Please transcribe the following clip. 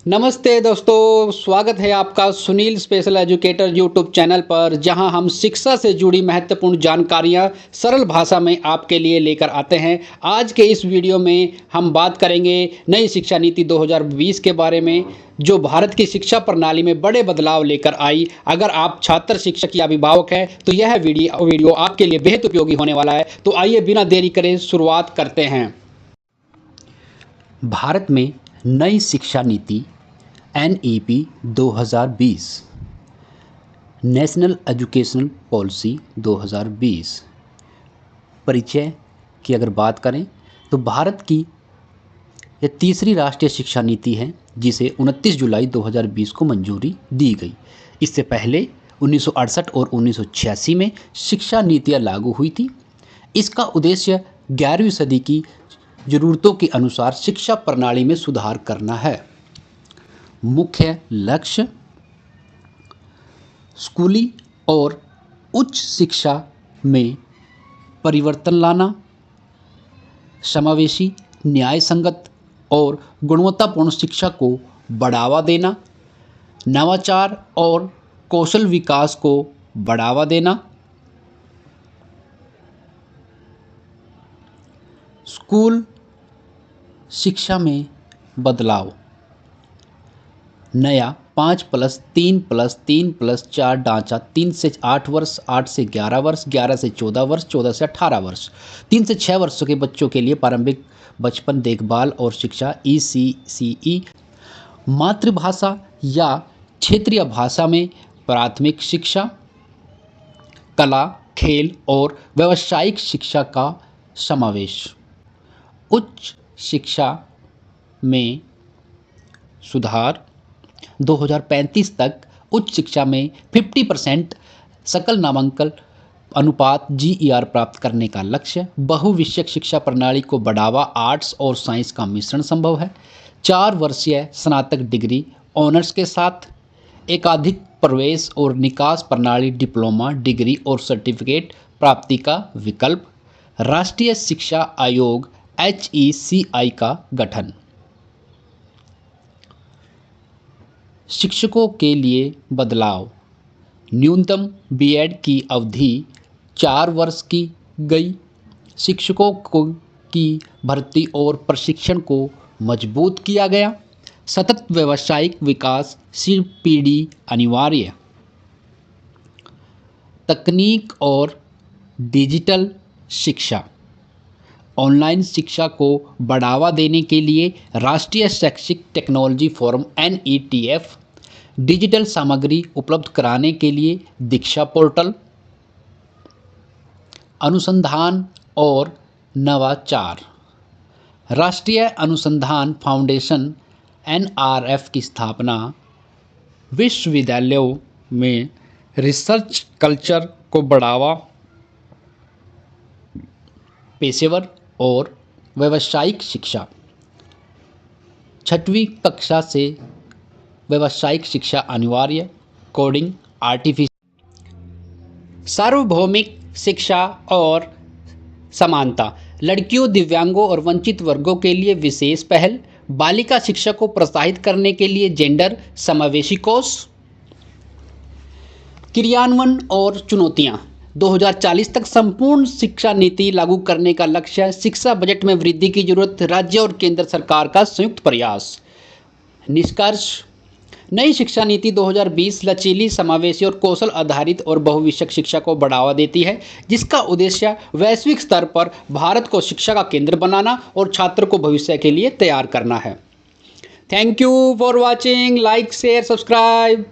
नमस्ते दोस्तों, स्वागत है आपका Sunil special educator YouTube channel पर, जहां हम शिक्षा से जुड़ी महत्वपूर्ण जानकारियां सरल भाषा में आपके लिए लेकर आते हैं। आज के इस वीडियो में हम बात करेंगे नई शिक्षा नीति 2020 के बारे में, जो भारत की शिक्षा प्रणाली में बड़े बदलाव लेकर आई। अगर आप छात्र, शिक्षक या अभिभावक हैं तो यह वीडियो आपके लिए बेहद उपयोगी होने वाला है। तो आइए बिना देरी करे शुरुआत करते हैं। भारत में नई शिक्षा नीति NEP 2020 नेशनल एजुकेशनल पॉलिसी 2020 परिचय की अगर बात करें तो भारत की यह तीसरी राष्ट्रीय शिक्षा नीति है, जिसे 29 जुलाई 2020 को मंजूरी दी गई। इससे पहले 1968 और 1986 में शिक्षा नीतियाँ लागू हुई थी। इसका उद्देश्य 11वीं सदी की ज़रूरतों के अनुसार शिक्षा प्रणाली में सुधार करना है। मुख्य लक्ष्य स्कूली और उच्च शिक्षा में परिवर्तन लाना, समावेशी, न्याय संगत और गुणवत्तापूर्ण शिक्षा को बढ़ावा देना, नवाचार और कौशल विकास को बढ़ावा देना, स्कूल शिक्षा में बदलाव, नया 5+3+3+4 ढांचा 3 से 8 वर्ष, 8 से 11 वर्ष, 11 से 14 वर्ष, 14 से 18 वर्ष, 3 से 6 वर्षों के बच्चों के लिए प्रारंभिक बचपन देखभाल और शिक्षा ECCE, मातृभाषा या क्षेत्रीय भाषा में प्राथमिक शिक्षा, कला, खेल और व्यावसायिक शिक्षा का समावेश, उच्च शिक्षा में सुधार, 2035 तक उच्च शिक्षा में 50% सकल नामांकन अनुपात GER प्राप्त करने का लक्ष्य, बहुविषयक शिक्षा प्रणाली को बढ़ावा, आर्ट्स और साइंस का मिश्रण संभव है, 4 वर्षीय स्नातक डिग्री ऑनर्स के साथ, एकाधिक प्रवेश और निकास प्रणाली, डिप्लोमा, डिग्री और सर्टिफिकेट प्राप्ति का विकल्प, राष्ट्रीय शिक्षा आयोग HECI का गठन। शिक्षकों के लिए बदलाव, न्यूनतम BEd की अवधि 4 वर्ष की गई, शिक्षकों की भर्ती और प्रशिक्षण को मजबूत किया गया, सतत व्यावसायिक विकास CPD अनिवार्य, तकनीक और डिजिटल शिक्षा, ऑनलाइन शिक्षा को बढ़ावा देने के लिए राष्ट्रीय शैक्षिक टेक्नोलॉजी फोरम NETF, डिजिटल सामग्री उपलब्ध कराने के लिए दीक्षा पोर्टल, अनुसंधान और नवाचार, राष्ट्रीय अनुसंधान फाउंडेशन NRF की स्थापना, विश्वविद्यालयों में रिसर्च कल्चर को बढ़ावा, पेशेवर और व्यावसायिक शिक्षा, 6वीं कक्षा से व्यावसायिक शिक्षा अनिवार्य, कोडिंग, आर्टिफिशियल, सार्वभौमिक शिक्षा और समानता, लड़कियों, दिव्यांगों और वंचित वर्गों के लिए विशेष पहल, बालिका शिक्षा को प्रोत्साहित करने के लिए जेंडर समावेशी कोर्स, क्रियान्वयन और चुनौतियां, 2040 तक संपूर्ण शिक्षा नीति लागू करने का लक्ष्य, शिक्षा बजट में वृद्धि की जरूरत, राज्य और केंद्र सरकार का संयुक्त प्रयास। निष्कर्ष, नई शिक्षा नीति 2020 लचीली, समावेशी और कौशल आधारित और बहुविषयक शिक्षा को बढ़ावा देती है, जिसका उद्देश्य वैश्विक स्तर पर भारत को शिक्षा का केंद्र बनाना और छात्र को भविष्य के लिए तैयार करना है। Thank you for watching, like, share, subscribe.